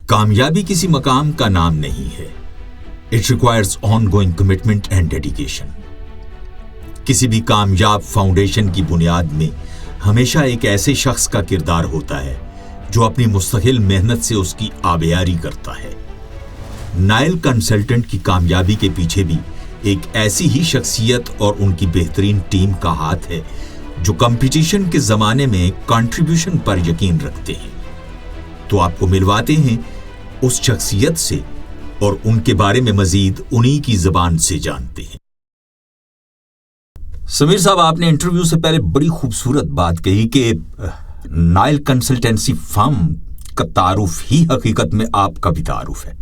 कामयाबी किसी मकाम का नाम नहीं है। It requires ongoing commitment and dedication. किसी भी कामयाब फाउंडेशन की बुनियाद में हमेशा एक ऐसे शख्स का किरदार होता है जो अपनी मुस्तकिल मेहनत से उसकी आबियारी करता है। नाइल कंसल्टेंट की कामयाबी के पीछे भी एक ऐसी ही शख्सियत और उनकी बेहतरीन टीम का हाथ है जो कंपटीशन के जमाने में कंट्रीब्यूशन पर यकीन रखते हैं। तो आपको मिलवाते हैं उस शख्सियत से और उनके बारे में मजीद उन्हीं की जुबान से जानते हैं। समीर साहब, आपने इंटरव्यू से पहले बड़ी खूबसूरत बात कही कि नाइल कंसल्टेंसी फर्म का तारुफ ही हकीकत में आपका भी तारुफ है।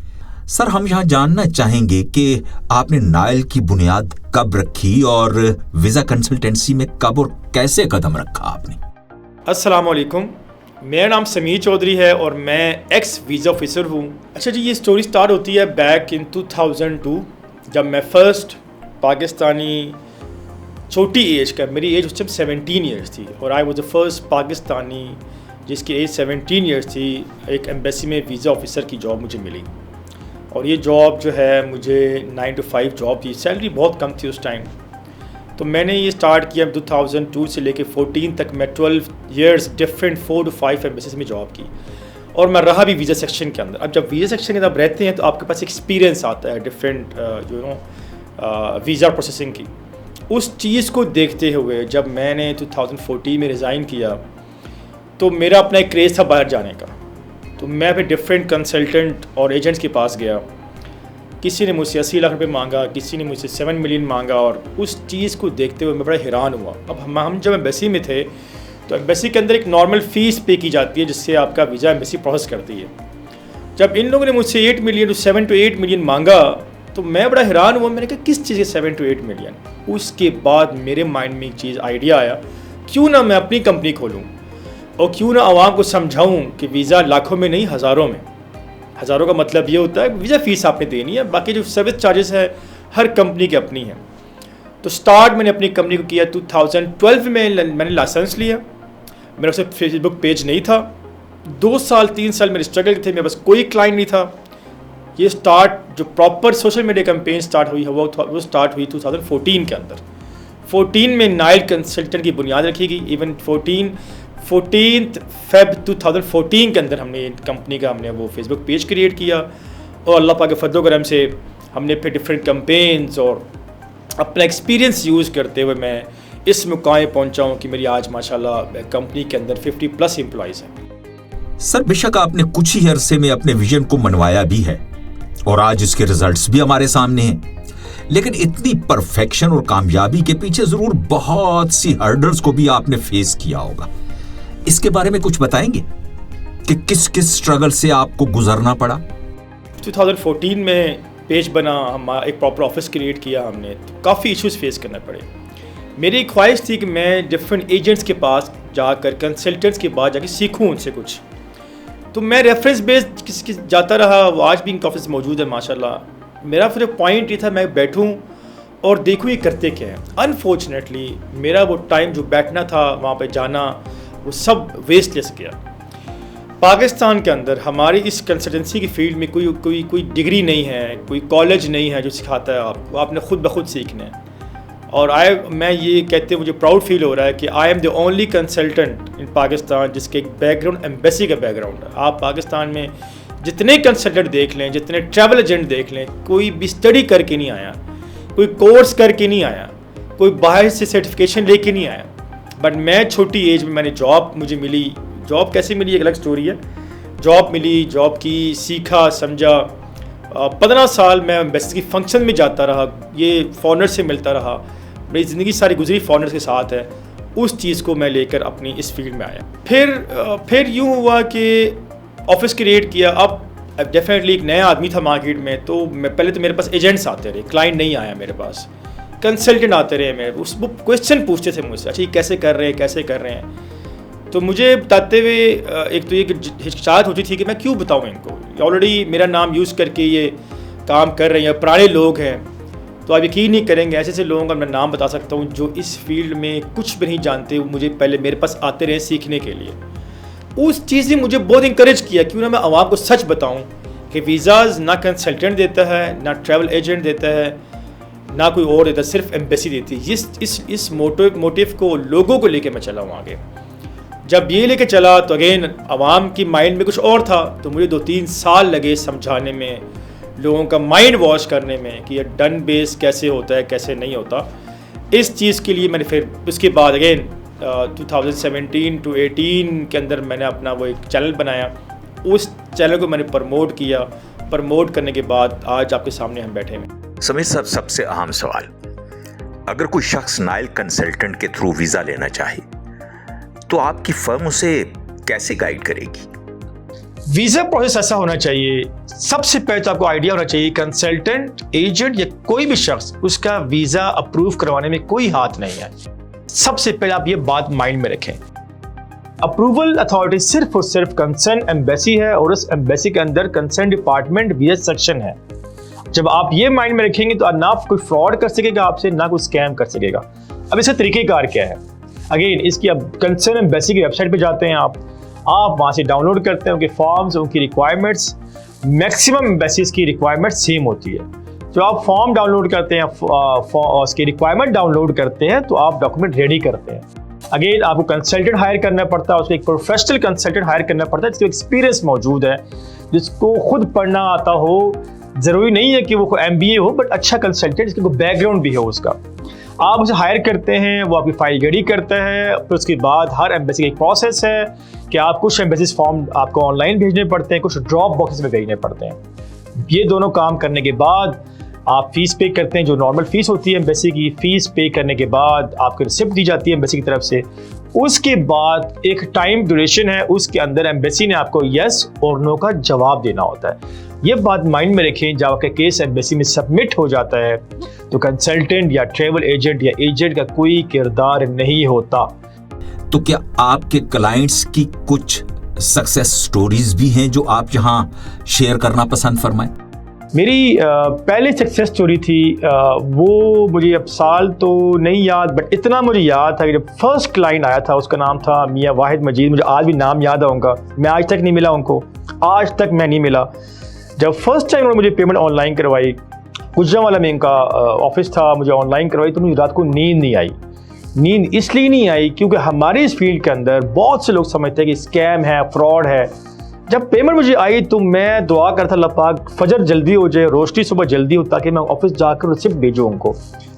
सर, हम यहां जानना चाहेंगे कि आपने नाइल की बुनियाद कब रखी और वीजा कंसल्टेंसी में कब और कैसे कदम रखा आपने? अस्सलाम वालेकुम, मेरा नाम समीर चौधरी है और मैं एक्स वीज़ा ऑफिसर हूँ। अच्छा जी, ये स्टोरी स्टार्ट होती है बैक इन 2002 जब मैं फ़र्स्ट पाकिस्तानी छोटी एज का, मेरी एज उस टाइम 17 ईयर्स थी और I was the first Pakistani जिसकी एज 17 ईयर्स थी। एक एम्बेसी में वीज़ा ऑफिसर की जॉब मुझे मिली और ये जॉब जो है मुझे 9 to 5 जॉब थी। सैलरी बहुत कम थी उस टाइम। तो मैंने ये स्टार्ट किया 2002 से लेके 14 तक। मैं 12 ईयर्स डिफरेंट 4 to 5 एम्बेसीज में जॉब की और मैं रहा भी वीज़ा सेक्शन के अंदर। अब जब वीज़ा सेक्शन के अंदर रहते हैं तो आपके पास एक्सपीरियंस आता है डिफरेंट वीज़ा प्रोसेसिंग की। उस चीज़ को देखते हुए जब मैंने 2014 में रिज़ाइन किया तो मेरा अपना एक क्रेज़ था बाहर जाने का। तो मैं फिर डिफरेंट कंसल्टेंट और एजेंट्स के पास गया। किसी ने मुझसे 80 लाख रुपए मांगा, किसी ने मुझसे 7 मिलियन मांगा और उस चीज़ को देखते हुए मैं बड़ा हैरान हुआ। अब हम जब एम्बेसी में थे तो एम्बेसी के अंदर एक नॉर्मल फ़ीस पे की जाती है जिससे आपका वीज़ा एम्बेसी प्रोसेस करती है। जब इन लोगों ने मुझसे 8 मिलियन 7 to 8 मिलियन मांगा तो मैं बड़ा हैरान हुआ। मैंने कहा किस चीज़ के 7 to 8 मिलियन? उसके बाद मेरे माइंड में एक चीज़ आइडिया आया, क्यों ना मैं अपनी कंपनी खोलूँ और क्यों ना आवाम को समझाऊँ कि वीज़ा लाखों में नहीं हज़ारों में। हज़ारों का मतलब ये होता है वीज़ा फ़ीस आपने देनी है, बाकी जो सर्विस चार्जेस है हर कंपनी की अपनी है। तो स्टार्ट मैंने अपनी कंपनी को किया 2012 में। मैंने लाइसेंस लिया, मेरा उसे फेसबुक पेज नहीं था। 2 साल 3 साल मेरे स्ट्रगल थे, मेरे पास कोई क्लाइंट नहीं था। ये स्टार्ट जो proper social media campaign start हुई है वो स्टार्ट हुई 2014 के अंदर। 14 में नाइल कंसल्टेंट की बुनियाद रखी गई। इवन 14 फेब 2014 के अंदर हमने कंपनी का वो फेसबुक पेज क्रिएट किया और अल्लाह पाक के फजल करम से हमने फिर डिफरेंट कैंपेन्स और अपना एक्सपीरियंस यूज़ करते हुए मैं इस मुकाम पहुंचा हूँ कि मेरी आज माशाल्लाह कंपनी के अंदर 50+ एम्प्लॉइज़ हैं। सर, बेशक आपने कुछ ही अरसे में अपने विजन को मनवाया भी है और आज इसके रिजल्ट्स भी हमारे सामने हैं, लेकिन इतनी परफेक्शन और कामयाबी के पीछे जरूर बहुत सी हर्डल्स को भी आपने फेस किया होगा। इसके बारे में कुछ बताएंगे कि किस किस स्ट्रगल से आपको गुजरना पड़ा? 2014 में पेज बना, हम एक प्रॉपर ऑफिस क्रिएट किया हमने, तो काफ़ी इश्यूज फेस करने पड़े। मेरी ख्वाहिश थी कि मैं डिफरेंट एजेंट्स के पास जाकर, कंसल्टेंट्स के पास जाकर सीखूं उनसे कुछ। तो मैं रेफरेंस बेस्ड किसी जाता रहा, वो आज भी इनका ऑफिस मौजूद है माशाल्लाह। मेरा फिर पॉइंट ये था मैं बैठूं और देखूं ये करते क्या है। अनफॉर्चुनेटली मेरा वो टाइम जो बैठना था, वहाँ पे जाना, वो सब वेस्टलेस गया। पाकिस्तान के अंदर हमारी इस कंसल्टेंसी की फील्ड में कोई डिग्री नहीं है, कोई कॉलेज नहीं है जो सिखाता है आपको, आपने खुद ब खुद सीखना है। और मैं ये कहते मुझे प्राउड फील हो रहा है कि I am the only consultant इन पाकिस्तान जिसके एक बैकग्राउंड एम्बेसी का बैकग्राउंड है। आप पाकिस्तान में जितने कंसल्टेंट देख लें, जितने ट्रैवल एजेंट देख लें, कोई भी स्टडी करके नहीं आया, कोई कोर्स करके नहीं आया, कोई बाहर से सर्टिफिकेशन लेके नहीं आया। बट मैं छोटी एज में मैंने जॉब मुझे मिली। जॉब कैसे मिली एक अलग स्टोरी है। जॉब मिली, जॉब की, सीखा, समझा। 15 साल मैं एम्बेसी की फंक्शन में जाता रहा, ये फॉरनर से मिलता रहा। मेरी ज़िंदगी सारी गुजरी फॉरनर के साथ है। उस चीज़ को मैं लेकर अपनी इस फील्ड में आया। फिर यूँ हुआ कि ऑफिस क्रिएट किया। अब डेफिनेटली एक नया आदमी था मार्केट में, तो पहले तो मेरे पास एजेंट्स आते रहे, क्लाइंट नहीं आया मेरे पास, कंसल्टेंट आते रहे। मैं वो क्वेश्चन पूछते थे मुझसे, अच्छा ये कैसे कर रहे हैं। तो मुझे बताते हुए एक तो ये हिचकिचाहट होती थी कि मैं क्यों बताऊँ इनको, ऑलरेडी मेरा नाम यूज़ करके ये काम कर रहे हैं, पुराने लोग हैं। तो आप यकीन नहीं करेंगे, ऐसे लोगों का मैं नाम बता सकता हूँ जो इस फील्ड में कुछ भी नहीं जानते, मुझे पहले मेरे पास आते रहे सीखने के लिए। उस चीज़ ने मुझे बहुत इंकरेज किया क्यों ना मैं आवाम को सच बताऊं कि वीज़ाज़ ना कंसल्टेंट देता है, ना ट्रैवल एजेंट देता है, ना कोई और देता, सिर्फ एम्बेसी देती है। इस मोटिव को, लोगों को लेके मैं चला हूँ आगे। जब ये लेके चला तो अगेन आवाम की माइंड में कुछ और था, तो मुझे 2-3 साल लगे समझाने में, लोगों का माइंड वॉश करने में कि ये डन बेस कैसे होता है, कैसे नहीं होता। इस चीज़ के लिए मैंने फिर उसके बाद अगेन 2017 to 18 के अंदर मैंने अपना वो एक चैनल बनाया। उस चैनल को मैंने प्रमोट किया। प्रमोट करने के बाद आज आपके सामने हम बैठे हैं। समीर साहब, सबसे अहम सवाल, अगर कोई शख्स नाइल कंसल्टेंट के थ्रू वीज़ा लेना चाहे तो आपकी फर्म उसे कैसे गाइड करेगी? वीज़ा प्रोसेस ऐसा होना चाहिए, सबसे पहले तो आपको आइडिया होना चाहिए कंसल्टेंट, एजेंट या कोई भी शख्स, उसका वीज़ा अप्रूव करवाने में कोई हाथ नहीं है। सबसे पहले आप ये बात माइंड में रखें। अप्रूवल अथॉरिटी सिर्फ और सिर्फ कंसर्न एम्बेसी है और उस एम्बेसी के अंदर कंसर्न डिपार्टमेंट वीज़ा सेक्शन है। जब आप ये माइंड में रखेंगे तो ना कोई फ्रॉड कर सकेगा आपसे, ना कोई स्कैम कर सकेगा। अब इसका तरीक़ेकार क्या है? अगेन इसकी अब कंसर्न एम्बेसी की वेबसाइट पे जाते हैं आप वहाँ से डाउनलोड करते हैं उनके फॉर्म्स, उनकी रिक्वायरमेंट्स। मैक्सिमम एम्बेसीज की रिक्वायरमेंट सेम होती है। जो आप फॉर्म डाउनलोड करते हैं, उसकी रिक्वायरमेंट डाउनलोड करते हैं, तो आप डॉक्यूमेंट रेडी करते हैं। अगेन आपको कंसल्टेंट हायर करना पड़ता है, उसको एक प्रोफेशनल कंसल्टेंट हायर करना पड़ता है जिसको एक्सपीरियंस मौजूद है, जिसको खुद पढ़ना आता हो। ज़रूरी नहीं है कि वो MBA हो, बट अच्छा कंसल्टेंट जिसको बैकग्राउंड भी हो उसका। आप उसे हायर करते हैं, वो आपकी फाइल रेडी करता है। फिर उसके बाद हर एम्बेसी का एक प्रोसेस है कि आप कुछ एम्बेसी फॉर्म आपको ऑनलाइन भेजने पड़ते हैं, कुछ ड्रॉप बॉक्स में भेजने पड़ते हैं। ये दोनों काम करने के बाद आप फीस पे करते हैं, जो नॉर्मल फीस होती है एम्बेसी की। फीस पे करने के बाद आपको रिसिप्ट दी जाती है एम्बेसी की तरफ से। उसके बाद एक टाइम ड्यूरेशन है, उसके अंदर एम्बेसी ने आपको येस और नो का जवाब देना होता है। ये बात माइंड में रखें। जब आपका केस एम्बेसी में सबमिट हो जाता है तो कंसल्टेंट या ट्रैवल एजेंट या एजेंट का कोई किरदार नहीं होता। तो क्या आपके क्लाइंट्स की कुछ सक्सेस स्टोरीज भी हैं जो आप यहाँ शेयर करना पसंद फरमाएं? मेरी पहली सक्सेस स्टोरी थी, वो मुझे अब साल तो नहीं याद, बट इतना मुझे याद था कि जब फर्स्ट क्लाइंट आया था उसका नाम था मियाँ वाहिद मजीद। मुझे आज भी नाम याद है उनका, मैं आज तक नहीं मिला उनको, आज तक मैं नहीं मिला। जब फर्स्ट टाइम उन्होंने मुझे पेमेंट ऑनलाइन करवाई, गुजरांवाला में इनका ऑफिस था, मुझे ऑनलाइन करवाई, तो मुझे रात को नींद नहीं आई। नींद इसलिए नहीं आई क्योंकि हमारे इस फील्ड के अंदर बहुत से लोग समझते हैं कि स्कैम है, फ्रॉड है। जब पेमेंट मुझे आई तो मैं दुआ करता अल्लाह पाक फजर जल्दी हो जाए, रोशनी सुबह जल्दी हो, ताकि मैं ऑफिस जाकर रिसिप्ट भेजूँ उनको।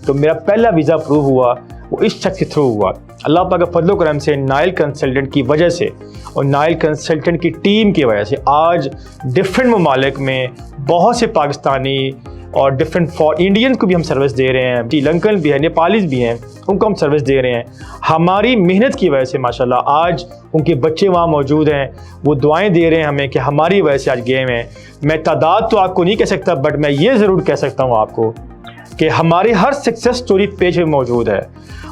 तो मेरा पहला वीज़ा अप्रूव हुआ, वो इस शख्स के थ्रू हुआ। अल्लाह पाक का फजल करम से, नाइल कंसल्टेंट की वजह से और नाइल कंसल्टेंट की टीम की वजह से आज डिफरेंट ममालिक में बहुत से पाकिस्तानी और डिफरेंट फॉर इंडियन को भी हम सर्विस दे रहे हैं, श्रीलंकन भी है, नेपालीज भी हैं, उनको हम सर्विस दे रहे हैं। हमारी मेहनत की वजह से माशाल्लाह आज उनके बच्चे वहाँ मौजूद हैं, वो दुआएं दे रहे हैं हमें कि हमारी वजह से आज गेम है। मैं तादाद तो आपको नहीं कह सकता, बट मैं ये ज़रूर कह सकता हूँ आपको कि हमारी हर सक्सेस स्टोरी पेज में मौजूद है।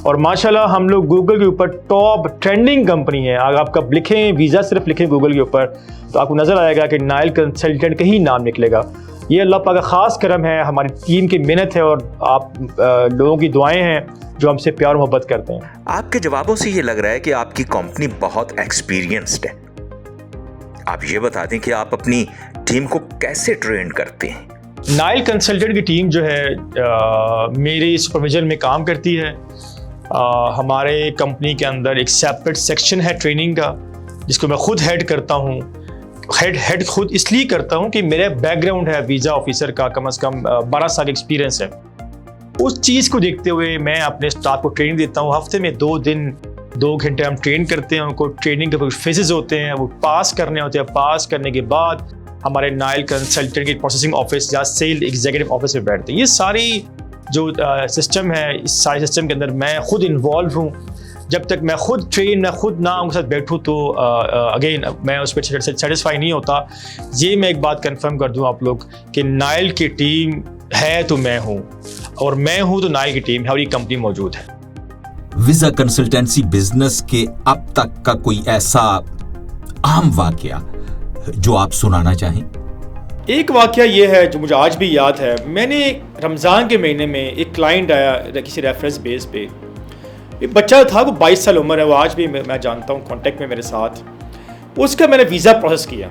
और माशाल्लाह हम लोग गूगल के ऊपर टॉप ट्रेंडिंग कंपनी है। अगर आप कब लिखें वीज़ा सिर्फ लिखें गूगल के ऊपर तो आपको नज़र आएगा कि नाइल कंसल्टेंट का ही नाम निकलेगा। ये अल्लाह पाक का ख़ास करम है, हमारी टीम की मेहनत है और आप लोगों की दुआएं हैं जो हमसे प्यार मोहब्बत करते हैं। आपके जवाबों से ये लग रहा है कि आपकी कंपनी बहुत एक्सपीरियंस्ड है। आप ये बता दें कि आप अपनी टीम को कैसे ट्रेन करते हैं? नाइल कंसल्टेंट की टीम जो है मेरी सुपरविजन में काम करती है। हमारे कंपनी के अंदर एक सेपरेट सेक्शन है ट्रेनिंग का, जिसको मैं खुद हेड करता हूँ। हेड खुद इसलिए करता हूँ कि मेरा बैकग्राउंड है वीज़ा ऑफिसर का, कम से कम 12 साल एक्सपीरियंस है। उस चीज़ को देखते हुए मैं अपने स्टाफ को ट्रेनिंग देता हूँ। हफ्ते में 2 दिन 2 घंटे हम ट्रेन करते हैं उनको। ट्रेनिंग के कुछ फेजेस होते हैं, वो पास करने होते हैं। पास करने के बाद हमारे नाइल कंसल्टेंट की प्रोसेसिंग ऑफिस या सेल एग्जीक्यूटिव ऑफिस में बैठते हैं। ये सारी जो सिस्टम है, इस सारे सिस्टम के अंदर मैं खुद इन्वॉल्व हूँ। जब तक मैं खुद मैं खुद ना उनके साथ बैठूँ तो अगेन मैं उस पर सेटिस्फाई नहीं होता। ये मैं एक बात कंफर्म कर दूँ आप लोग कि नाइल की टीम है तो मैं हूँ, और मैं हूँ तो नाइल की टीम है और ये कंपनी मौजूद है। वीजा कंसल्टेंसी बिजनेस के अब तक का कोई ऐसा अहम वाकया जो आप सुनाना चाहें? एक वाकया ये है जो मुझे आज भी याद है। मैंने रमज़ान के महीने में एक क्लाइंट आया किसी रेफरेंस बेस पे। एक बच्चा था, वो 22 साल उम्र है, वो आज भी मैं जानता हूँ, कांटेक्ट में मेरे साथ। उसका मैंने वीज़ा प्रोसेस किया।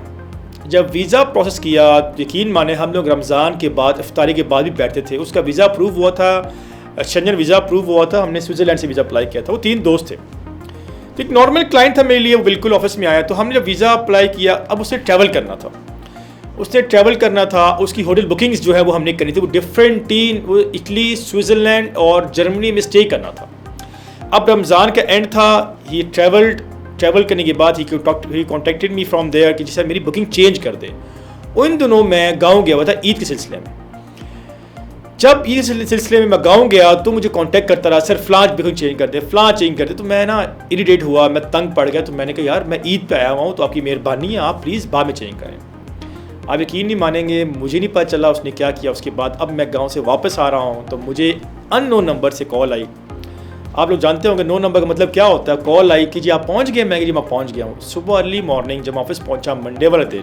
जब वीज़ा प्रोसेस किया, यकीन माने हम लोग रमज़ान के बाद इफ्तारी के बाद भी बैठते थे। उसका वीज़ा अप्रूव हुआ था, शेंजन वीज़ा अप्रूव हुआ था, हमने स्विट्ज़रलैंड से वीज़ा अप्लाई किया था। वो 3 दोस्त थे। तो एक नॉर्मल क्लाइंट था मेरे लिए, वो बिल्कुल ऑफिस में आया। तो हमने जब वीज़ा अप्लाई किया, अब उसे ट्रैवल करना था, उसकी होटल बुकिंग्स जो है वो हमने करनी थी। वो डिफरेंट 3, वो इटली, स्विट्ज़रलैंड और जर्मनी में स्टे करना था। अब रमज़ान का एंड था, ये ट्रैवल करने के बाद ही कॉन्टेक्टेड मी फ्रॉम देयर कि जैसे मेरी बुकिंग चेंज कर दे। उन दिनों मैं गाँव गया हुआ था ईद के सिलसिले में। जब ईद के सिलसिले में मैं गाँव गया तो मुझे कांटेक्ट करता रहा, सर फ़लाँ बुकिंग चेंज कर दे। तो मैं ना इरिटेट हुआ, मैं तंग पड़ गया। तो मैंने कहा यार मैं ईद पे आया हुआ हूँ, तो आपकी मेहरबानी है, आप प्लीज़ बाद में चेंज करें। आप यकीन नहीं मानेंगे, मुझे नहीं पता चला उसने क्या किया। उसके बाद अब मैं गाँव से वापस आ रहा हूँ तो मुझे अननोन नंबर से कॉल आई। आप लोग जानते होंगे नो नंबर का मतलब क्या होता है। कॉल आई कि जी आप पहुंच गए। मैं जी मैं पहुंच गया हूं। सुबह अर्ली मॉर्निंग जब ऑफिस पहुंचा मंडे वाले दिन,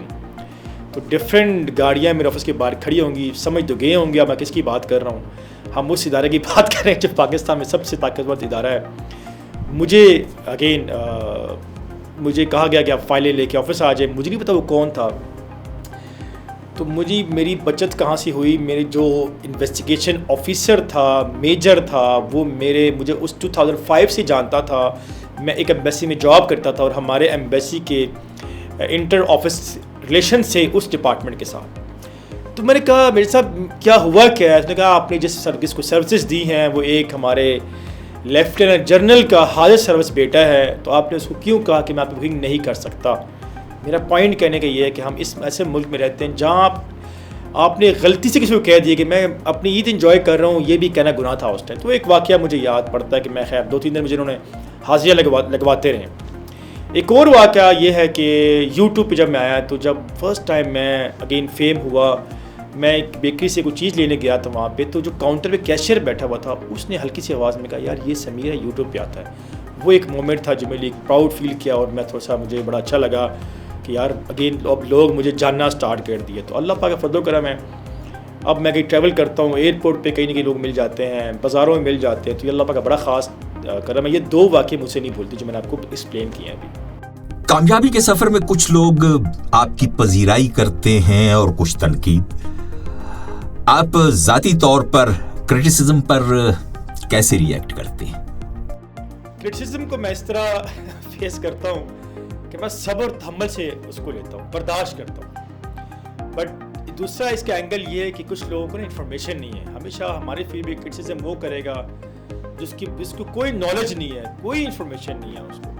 तो डिफरेंट गाड़ियां मेरे ऑफिस के बाहर खड़ी होंगी। समझ तो गए होंगे अब मैं किसकी बात कर रहा हूं। हम उस इदारे की बात कर रहे हैं जो पाकिस्तान में सबसे ताकतवर इदारा है। मुझे कहा गया कि आप फाइलें लेके ऑफिस आ जाए। मुझे नहीं पता वो कौन था। तो मेरी बचत कहाँ से हुई। मेरे जो इन्वेस्टिगेशन ऑफिसर था, मेजर था, वो मुझे उस 2005 से जानता था। मैं एक एम्बेसी में जॉब करता था और हमारे एम्बेसी के इंटर ऑफिस रिलेशन से उस डिपार्टमेंट के साथ। तो मैंने कहा मेरे साथ क्या हुआ क्या है। उसने कहा आपने जिस सर्विस को सर्विसेज दी हैं वो एक हमारे लेफ्टिनेंट जनरल का हाजिर सर्विस बेटा है, तो आपने उसको क्यों कहा कि मैं आपकी बुकिंग नहीं कर सकता। मेरा पॉइंट कहने का ये है कि हम इस ऐसे मुल्क में रहते हैं जहाँ आपने गलती से किसी को कह दिया कि मैं अपनी ईद इंजॉय कर रहा हूँ, ये भी कहना गुनाह था उस टाइम। तो एक वाक़या मुझे याद पड़ता है कि मैं खैर 2-3 दिन मुझे उन्होंने हाजिरियाँ लगवाते रहे। एक और वाक़या ये है कि यूट्यूब पे जब मैं आया, तो जब फर्स्ट टाइम मैं अगेन फेम हुआ, मैं एक बेकरी से कुछ चीज़ लेने गया था वहाँ पे। तो जो काउंटर पे कैशियर बैठा हुआ था उसने हल्की सी आवाज़ में कहा यार ये समीर है, यूट्यूब पे आता है। वो एक मोमेंट था जो मेरे लिए प्राउड फील किया और मैं थोड़ा सा मुझे बड़ा अच्छा लगा कि यार अगेन अब लोग मुझे जानना स्टार्ट कर दिए। तो अल्लाह पाक का फजल करम है, अब मैं कहीं ट्रैवल करता हूँ एयरपोर्ट पे कहीं ना कहीं लोग मिल जाते हैं, बाज़ारों में मिल जाते हैं। तो अल्लाह पाक का बड़ा ख़ास करम है। ये 2 वाक़ये मुझसे नहीं भूलती जो मैंने आपको एक्सप्लेन किए हैं अभी। कामयाबी के सफर में कुछ लोग आपकी पजीराई करते हैं और कुछ तनकीद। आप जाती तौर पर क्रिटिसिज्म पर कैसे रिएक्ट करते हैं? क्रिटिसिज्म को मैं इस तरह फेस करता हूँ कि मैं सब्र तहम्मुल से उसको लेता हूँ, बर्दाश्त करता हूँ। बट दूसरा इसका एंगल ये है कि कुछ लोगों को ना इन्फॉर्मेशन नहीं है। हमेशा हमारे फील्ड में क्रिटिसिज्म वो करेगा जिसको कोई नॉलेज नहीं है, कोई इन्फॉर्मेशन नहीं है उसको।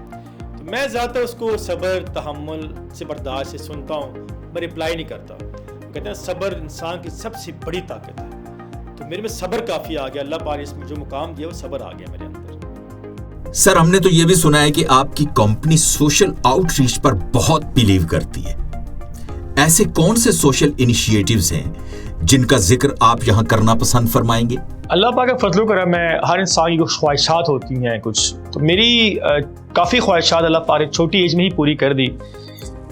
तो मैं ज़्यादातर उसको सब्र तहम्मुल से बर्दाश्त से सुनता हूँ, मैं रिप्लाई नहीं करता। कहते हैं सब्र इंसान की सबसे बड़ी ताकत है। तो मेरे में सब्र काफ़ी आ गया। अल्लाह पाक ने इसमें जो मुकाम दिया वो सब्र आ गया मेरे अंदर। सर, हमने तो यह भी सुना है कि आपकी कंपनी सोशल आउटरीच पर बहुत बिलीव करती है। ऐसे कौन से सोशल इनिशिएटिव्स हैं जिनका जिक्र आप यहां करना पसंद फरमाएंगे? अल्लाह पाक का फजल करम है, हर इंसान की कुछ ख्वाहिशात होती हैं कुछ। तो मेरी काफ़ी ख्वाहिशात अल्लाह पाक ने छोटी एज में ही पूरी कर दी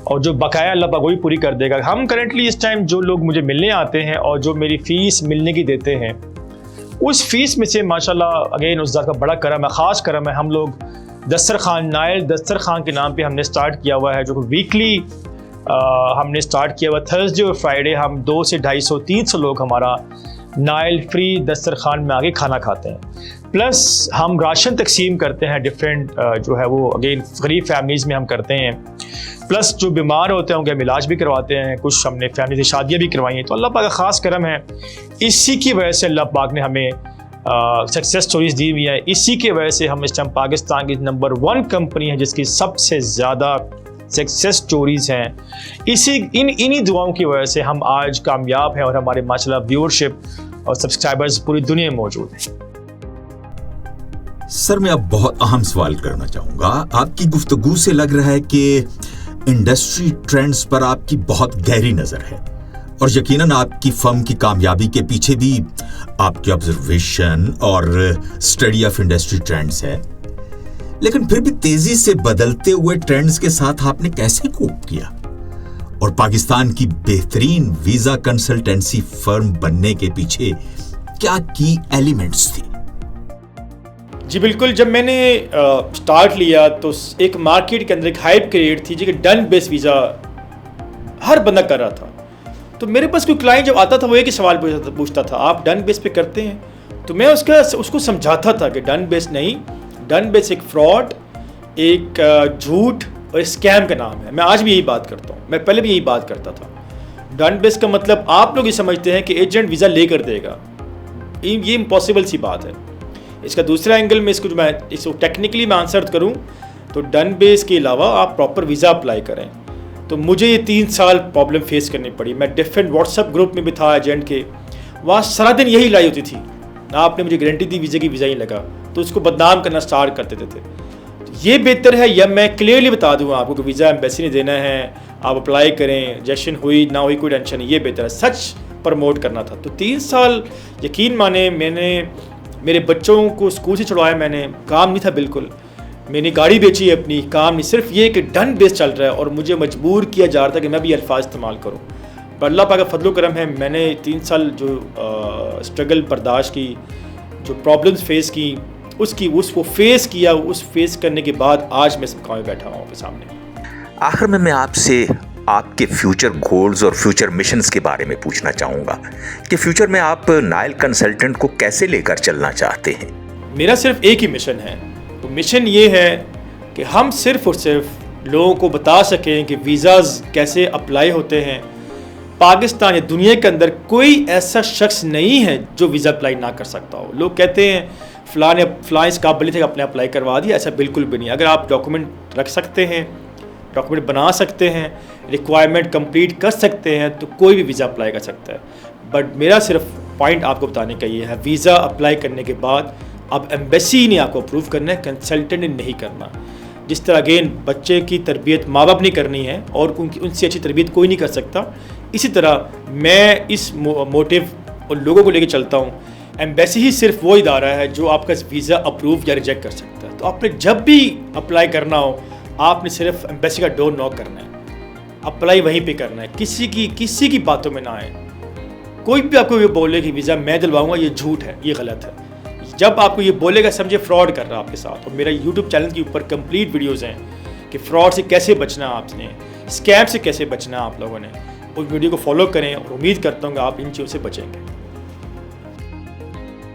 और जो बकाया अल्लाह पाक वही पूरी कर देगा। हम करेंटली इस टाइम जो लोग मुझे मिलने आते हैं और जो मेरी फ़ीस मिलने की देते हैं, उस फीस में से माशाल्लाह अगेन उस ज़ात का बड़ा करम है, ख़ास करम है। हम लोग दस्तरखान, नायल दस्तरखान के नाम पे हमने स्टार्ट किया हुआ है, जो वीकली हमने स्टार्ट किया हुआ। थर्सडे और फ्राइडे हम 200 से 250-300 लोग हमारा नायल फ्री दस्तरखान में आगे खाना खाते हैं। प्लस हम राशन तकसीम करते हैं डिफरेंट जो है वो अगेन गरीब फैमिलीज़ में हम करते हैं। प्लस जो बीमार होते हैं उनके हम इलाज भी करवाते हैं, कुछ हमने फैमिली से शादियाँ भी करवाई हैं। तो अल्लाह पाक का ख़ास करम है। इसी की वजह से अल्लाह पाक ने हमें सक्सेस स्टोरीज दी हुई है। इसी की वजह से हम इस टाइम पाकिस्तान की नंबर 1 कंपनी है जिसकी सबसे ज़्यादा सक्सेस स्टोरीज हैं। इन्हीं दुआओं की वजह से हम आज कामयाब हैं और हमारे माशाल्लाह व्यूअरशिप और सब्सक्राइबर्स पूरी दुनिया में मौजूद हैं। सर, मैं अब बहुत अहम सवाल करना चाहूंगा। आपकी गुफ्तगू से लग रहा है कि इंडस्ट्री ट्रेंड्स पर आपकी बहुत गहरी नजर है और यकीनन आपकी फर्म की कामयाबी के पीछे भी आपकी ऑब्जर्वेशन और स्टडी ऑफ इंडस्ट्री ट्रेंड्स है। लेकिन फिर भी तेजी से बदलते हुए ट्रेंड्स के साथ आपने कैसे कोप किया और पाकिस्तान की बेहतरीन वीजा कंसल्टेंसी फर्म बनने के पीछे क्या की एलिमेंट्स थी? जी बिल्कुल, जब मैंने स्टार्ट लिया तो एक मार्केट के अंदर एक हाइप क्रिएट थी जी कि डन बेस वीज़ा हर बंदा कर रहा था। तो मेरे पास कोई क्लाइंट जब आता था वो एक ही सवाल पूछता था, आप डन बेस पे करते हैं? तो मैं उसको समझाता था कि डन बेस नहीं, डन बेस एक फ्रॉड, एक झूठ और एक स्कैम का नाम है। मैं आज भी यही बात करता हूँ, मैं पहले भी यही बात करता था। डन बेस का मतलब आप लोग ये समझते हैं कि एजेंट वीज़ा लेकर देगा, ये इम्पॉसिबल सी बात है। इसका दूसरा एंगल में इसको टेक्निकली मैं आंसर करूं तो डन बेस के अलावा आप प्रॉपर वीज़ा अप्लाई करें। तो मुझे ये 3 साल प्रॉब्लम फेस करनी पड़ी। मैं डिफरेंट व्हाट्सएप ग्रुप में भी था एजेंट के, वहाँ सारा दिन यही लाई होती थी, आपने मुझे गारंटी दी वीज़ा की वीज़ा ही लगा, तो उसको बदनाम करना स्टार्ट कर देते थे। तो ये बेहतर है या मैं क्लियरली बता दूँ आपको कि वीज़ा एम्बेसी ने देना है, आप अप्लाई करें, रिजेक्शन हुई ना हुई कोई टेंशन नहीं, ये बेहतर है, सच प्रमोट करना था। तो 3 साल यकीन माने मैंने मेरे बच्चों को स्कूल से छुड़वाया, मैंने काम नहीं था बिल्कुल, मैंने गाड़ी बेची है अपनी, काम नहीं, सिर्फ ये कि डन बेस चल रहा है और मुझे मजबूर किया जा रहा था कि मैं भी अल्फाज इस्तेमाल करूँ। पर अल्लाह पाक का फजल करम है, मैंने 3 साल जो स्ट्रगल बर्दाश्त की, जो प्रॉब्लम्स फेस की, उसको फेस किया, उस फेस करने के बाद आज मैं सब में बैठा हूँ आपके सामने। आखिर में मैं आपसे आपके फ्यूचर गोल्स और फ्यूचर मिशंस के बारे में पूछना चाहूँगा कि फ्यूचर में आप नाइल कंसल्टेंट को कैसे लेकर चलना चाहते हैं? मेरा सिर्फ एक ही मिशन है, तो मिशन ये है कि हम सिर्फ और सिर्फ लोगों को बता सकें कि वीज़ाज़ कैसे अप्लाई होते हैं। पाकिस्तान या दुनिया के अंदर कोई ऐसा शख्स नहीं है जो वीज़ा अप्लाई ना कर सकता हो। लोग कहते हैं फ़लाँ इस काबिल थे कि अपने अप्लाई करवा दिया, ऐसा बिल्कुल भी नहीं। अगर आप डॉक्यूमेंट रख सकते हैं, डॉक्यूमेंट बना सकते हैं, रिक्वायरमेंट कंप्लीट कर सकते हैं, तो कोई भी वीज़ा अप्लाई कर सकता है। बट मेरा सिर्फ पॉइंट आपको बताने का ये है, वीज़ा अप्लाई करने के बाद अब एम्बेसी ने आपको अप्रूव करना है, कंसल्टेंट ने नहीं करना। जिस तरह अगेन बच्चे की तरबियत माँ बाप नहीं करनी है और उनसे अच्छी तरबियत कोई नहीं कर सकता, इसी तरह मैं इस मोटिव और लोगों को लेकर चलता हूँ। एम्बेसी ही सिर्फ वो इदारा है जो आपका वीज़ा अप्रूव या रिजेक्ट कर सकता है। तो आपने जब भी अप्लाई करना हो, आपने सिर्फ एम्बेसी का डोर नॉक करना है, अप्लाई वहीं पे करना है, किसी की बातों में ना आए। कोई भी आपको ये बोले कि वीज़ा मैं दिलवाऊंगा, ये झूठ है, ये गलत है। जब आपको ये बोलेगा समझे फ्रॉड कर रहा है आपके साथ। और मेरा यूट्यूब चैनल के ऊपर कंप्लीट वीडियोज़ हैं कि फ्रॉड से कैसे बचना है आपने, स्कैम से कैसे बचना है आप लोगों ने। उस वीडियो को फॉलो करें और उम्मीद करता हूँ कि आप इन चीज़ों से बचेंगे।